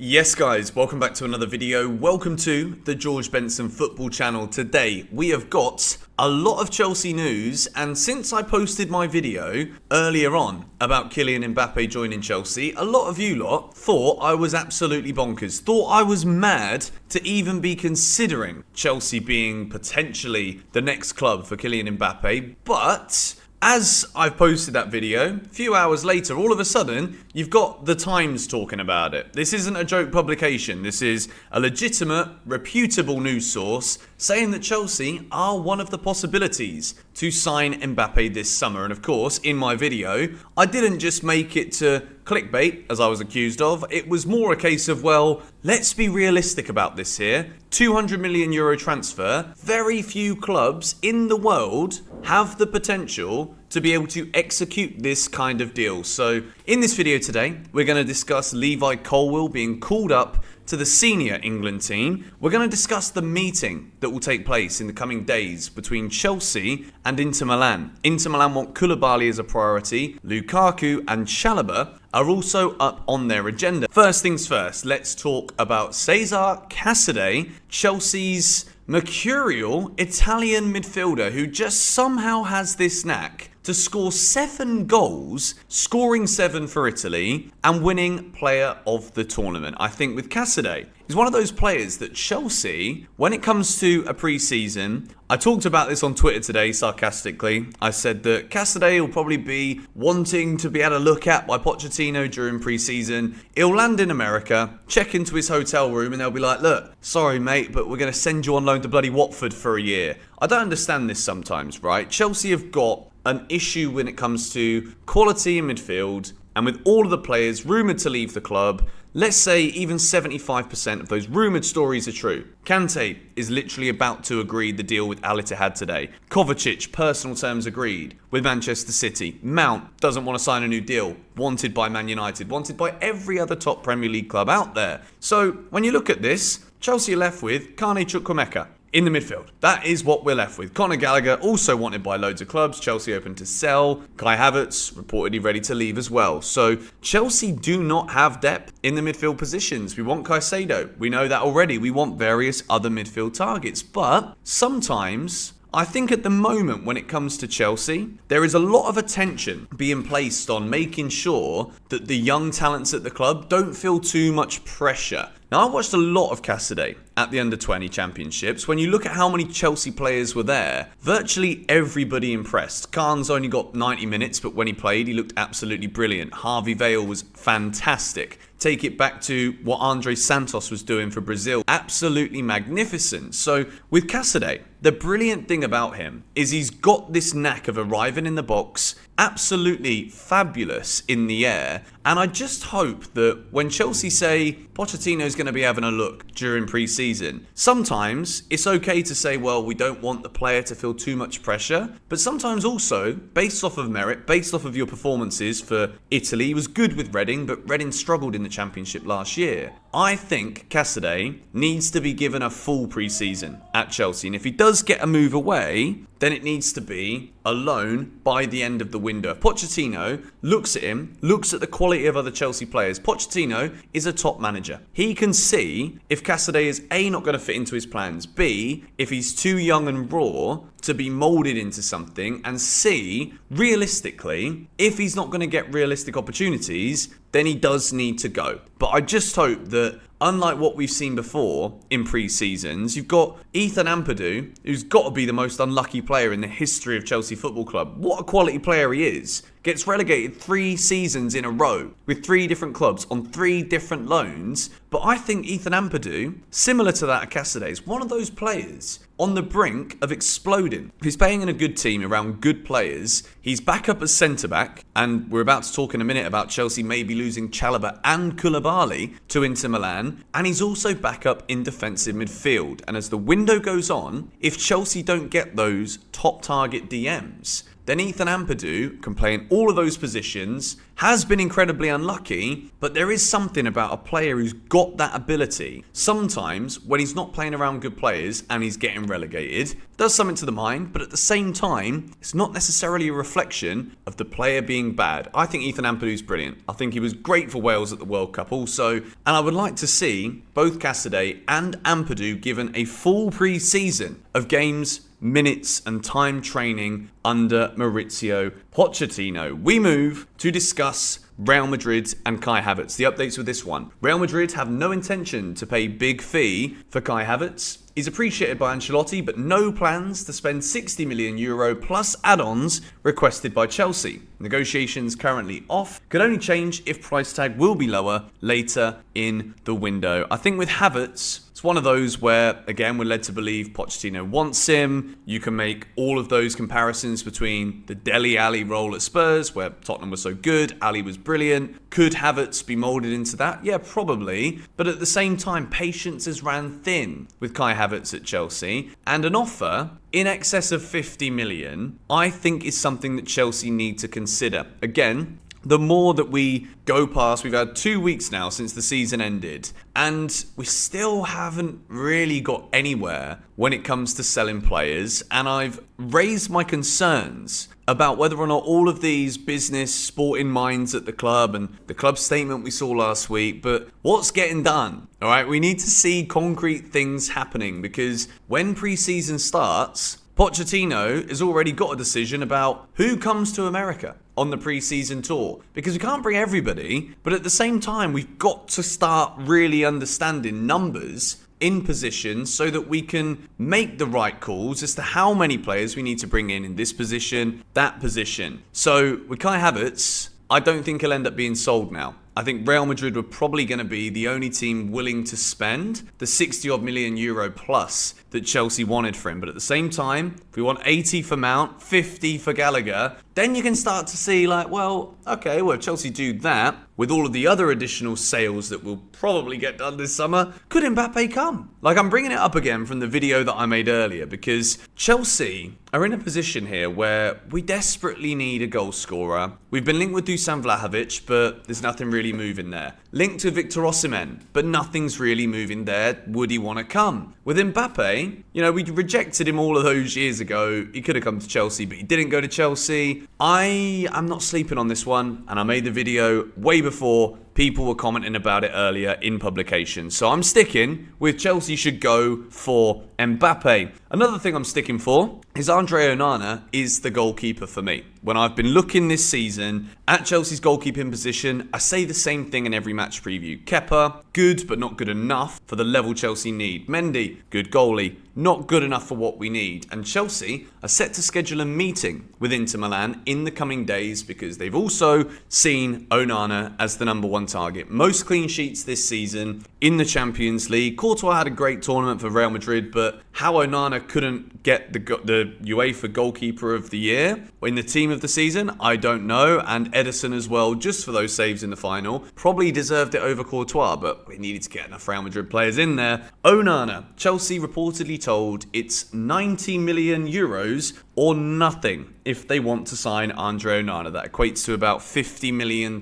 Yes guys, welcome back to another video. Welcome to the George Benson Football Channel. Today we have got a lot of Chelsea news, and since I posted my video earlier on about Kylian Mbappe joining Chelsea, a lot of you lot thought I was absolutely bonkers, thought I was mad to even be considering Chelsea being potentially the next club for Kylian Mbappe. But as I've posted that video, a few hours later, all of a sudden, you've got The Times talking about it. This isn't a joke publication. This is a legitimate, reputable news source saying that Chelsea are one of the possibilities to sign Mbappe this summer. And of course, in my video, I didn't just make it to clickbait, as I was accused of. It was more a case of, well, let's be realistic about this here. €200 million transfer. Very few clubs in the world have the potential to be able to execute this kind of deal. So in this video today, we're going to discuss Levi Colwill being called up to the senior England team. We're going to discuss the meeting that will take place in the coming days between Chelsea and Inter Milan. Inter Milan want Koulibaly as a priority. Lukaku and Chalobah are also up on their agenda. First things first, let's talk about Cesare Casadei, Chelsea's mercurial Italian midfielder who just somehow has this knack to score 7 goals, scoring 7 for Italy and winning player of the tournament. I think with Casadei, he's one of those players that Chelsea, when it comes to a pre-season, I talked about this on Twitter today sarcastically. I said that Casadei will probably be wanting to be able to look at by Pochettino during pre-season. He'll land in America, check into his hotel room and they'll be like, look, sorry mate, but we're going to send you on loan to bloody Watford for a year. I don't understand this sometimes, right? Chelsea have got an issue when it comes to quality in midfield, and with all of the players rumoured to leave the club, let's say even 75% of those rumoured stories are true. Kante is literally about to agree the deal with Al Ittihad today. Kovacic, personal terms agreed with Manchester City. Mount doesn't want to sign a new deal. Wanted by Man United. Wanted by every other top Premier League club out there. So when you look at this, Chelsea are left with Kane Chukwuemeka in the midfield. That is what we're left with. Conor Gallagher, also wanted by loads of clubs. Chelsea open to sell. Kai Havertz, reportedly ready to leave as well. So Chelsea do not have depth in the midfield positions. We want Caicedo. We know that already. We want various other midfield targets. But sometimes I think at the moment when it comes to Chelsea, there is a lot of attention being placed on making sure that the young talents at the club don't feel too much pressure. Now, I watched a lot of Casadei at the Under-20 Championships. When you look at how many Chelsea players were there, virtually everybody impressed. Khan's only got 90 minutes, but when he played, he looked absolutely brilliant. Harvey Vale was fantastic. Take it back to what Andre Santos was doing for Brazil. Absolutely magnificent. So with Casadei, the brilliant thing about him is he's got this knack of arriving in the box, absolutely fabulous in the air. And I just hope that when Chelsea say Pochettino's going to be having a look during pre-season, sometimes it's okay to say, well, we don't want the player to feel too much pressure. But sometimes also, based off of merit, based off of your performances for Italy, he was good with Reading, but Reading struggled in the Championship last year. I think Casadei needs to be given a full pre-season at Chelsea. And if he does get a move away, then it needs to be a loan by the end of the window. If Pochettino looks at him, looks at the quality of other Chelsea players, Pochettino is a top manager. He can see if Casadei is A, not going to fit into his plans, B, if he's too young and raw to be moulded into something, and C, realistically, if he's not going to get realistic opportunities, then he does need to go. But I just hope that, unlike what we've seen before in pre-seasons, you've got Ethan Ampadu, who's got to be the most unlucky player in the history of Chelsea Football Club. What a quality player he is. Gets relegated 3 seasons in a row with 3 different clubs on 3 different loans. But I think Ethan Ampadu, similar to that of Casadei, is one of those players on the brink of exploding. If he's playing in a good team around good players, he's back up as centre-back, and we're about to talk in a minute about Chelsea maybe losing Chalobah and Koulibaly to Inter Milan, and he's also back up in defensive midfield. And as the window goes on, if Chelsea don't get those top target DMs, then Ethan Ampadu can play in all of those positions, has been incredibly unlucky, but there is something about a player who's got that ability. Sometimes, when he's not playing around good players and he's getting relegated, does something to the mind, but at the same time, it's not necessarily a reflection of the player being bad. I think Ethan Ampadu's brilliant. I think he was great for Wales at the World Cup also, and I would like to see both Casadei and Ampadu given a full pre-season of games, minutes and time training under Mauricio Pochettino. We move to discuss Real Madrid and Kai Havertz. The updates with this one. Real Madrid have no intention to pay big fee for Kai Havertz. He's appreciated by Ancelotti, but no plans to spend €60 million plus add-ons requested by Chelsea. Negotiations currently off. Could only change if price tag will be lower later in the window. I think with Havertz, it's one of those where, again, we're led to believe Pochettino wants him. You can make all of those comparisons between the Dele Alli role at Spurs, where Tottenham was so good, Ali was brilliant. Could Havertz be moulded into that? Yeah, probably. But at the same time, patience has ran thin with Kai Havertz at Chelsea. And an offer in excess of 50 million, I think is something that Chelsea need to consider. Again, the more that we go past, we've had 2 weeks now since the season ended, and we still haven't really got anywhere when it comes to selling players. And I've raised my concerns about whether or not all of these business sporting minds at the club and the club statement we saw last week, but what's getting done? All right, we need to see concrete things happening, because when pre-season starts, Pochettino has already got a decision about who comes to America on the pre-season tour, because we can't bring everybody, but at the same time, we've got to start really understanding numbers in position so that we can make the right calls as to how many players we need to bring in this position, that position. So with Kai Havertz, I don't think he'll end up being sold now. I think Real Madrid were probably going to be the only team willing to spend the 60 odd million euro plus that Chelsea wanted for him. But at the same time, if we want 80 for Mount, 50 for Gallagher, then you can start to see like, well, okay, well, if Chelsea do that, with all of the other additional sales that will probably get done this summer, could Mbappe come? Like, I'm bringing it up again from the video that I made earlier, because Chelsea are in a position here where we desperately need a goal scorer. We've been linked with Dusan Vlahovic, but there's nothing really moving there. Linked to Victor Osimhen, but nothing's really moving there. Would he want to come? With Mbappe, you know, we rejected him all of those years ago. He could have come to Chelsea, but he didn't go to Chelsea. I am not sleeping on this one, and I made the video way before people were commenting about it earlier in publication. So I'm sticking with Chelsea should go for Mbappe. Another thing I'm sticking for is Andre Onana is the goalkeeper for me. When I've been looking this season at Chelsea's goalkeeping position, I say the same thing in every match preview. Kepa, good but not good enough for the level Chelsea need. Mendy, good goalie, not good enough for what we need. And Chelsea are set to schedule a meeting with Inter Milan in the coming days, because they've also seen Onana as the number one target. Most clean sheets this season in the Champions League. Courtois had a great tournament for Real Madrid, but how Onana couldn't get the UEFA Goalkeeper of the Year in the team of the season, I don't know. And Ederson as well, just for those saves in the final, probably deserved it over Courtois, but we needed to get enough Real Madrid players in there. Onana, Chelsea reportedly told it's 90 million euros or nothing if they want to sign Andre Onana. That equates to about £50 million.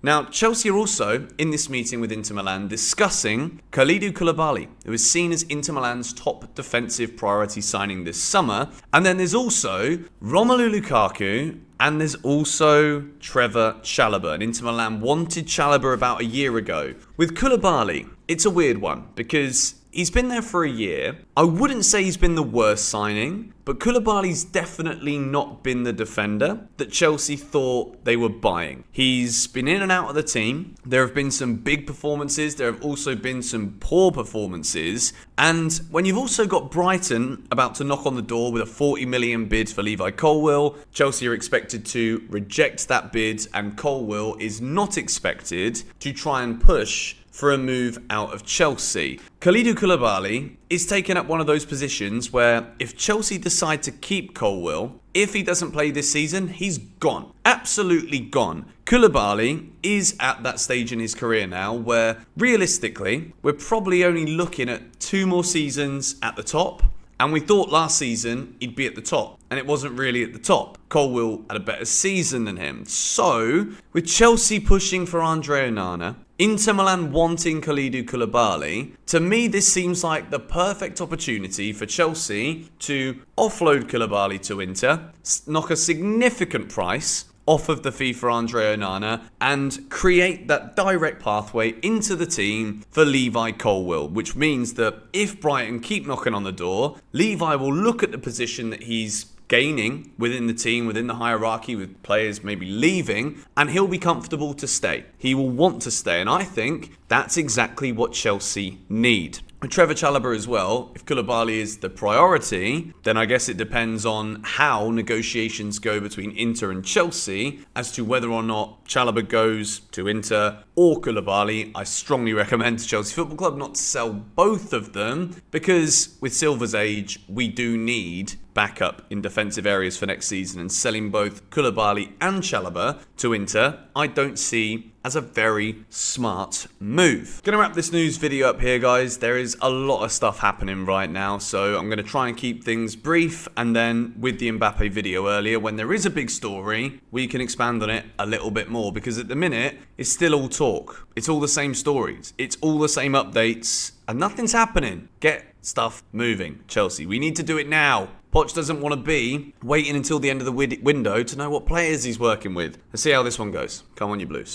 Now, Chelsea are also in this meeting with Inter Milan discussing Kalidou Koulibaly, who is seen as Inter Milan's top defensive priority signing this summer. And then there's also Romelu Lukaku, and there's also Trevor Chalobah. And Inter Milan wanted Chalobah about a year ago. With Koulibaly, it's a weird one, because he's been there for a year. I wouldn't say he's been the worst signing, but Koulibaly's definitely not been the defender that Chelsea thought they were buying. He's been in and out of the team. There have been some big performances. There have also been some poor performances. And when you've also got Brighton about to knock on the door with a 40 million bid for Levi Colwill, Chelsea are expected to reject that bid, and Colwill is not expected to try and push for a move out of Chelsea. Kalidou Koulibaly is taking up one of those positions where if Chelsea decide to keep Colwill, if he doesn't play this season, he's gone. Absolutely gone. Koulibaly is at that stage in his career now where realistically, we're probably only looking at 2 more seasons at the top, And we thought last season he'd be at the top, and it wasn't really at the top. Colwill had a better season than him. So, with Chelsea pushing for Andre Onana, Inter Milan wanting Kalidou Koulibaly, to me this seems like the perfect opportunity for Chelsea to offload Koulibaly to Inter, knock a significant price off of the fee for Andre Onana, and create that direct pathway into the team for Levi Colwill, which means that if Brighton keep knocking on the door, Levi will look at the position that he's gaining within the team, within the hierarchy, with players maybe leaving, and he'll be comfortable to stay. He will want to stay, and I think that's exactly what Chelsea need. With Trevor Chalobah as well, if Koulibaly is the priority, then I guess it depends on how negotiations go between Inter and Chelsea as to whether or not Chalobah goes to Inter or Koulibaly. I strongly recommend to Chelsea Football Club not to sell both of them, because with Silva's age, we do need backup in defensive areas for next season, and selling both Koulibaly and Chalobah to Inter, I don't see as a very smart move. Gonna wrap this news video up here, guys. There is a lot of stuff happening right now, so I'm gonna try and keep things brief, and then with the Mbappe video earlier, when there is a big story, we can expand on it a little bit more, because at the minute, it's still all talk. It's all the same stories. It's all the same updates, and nothing's happening. Get stuff moving, Chelsea. We need to do it now. Poch doesn't want to be waiting until the end of the window to know what players he's working with. Let's see how this one goes. Come on, you Blues.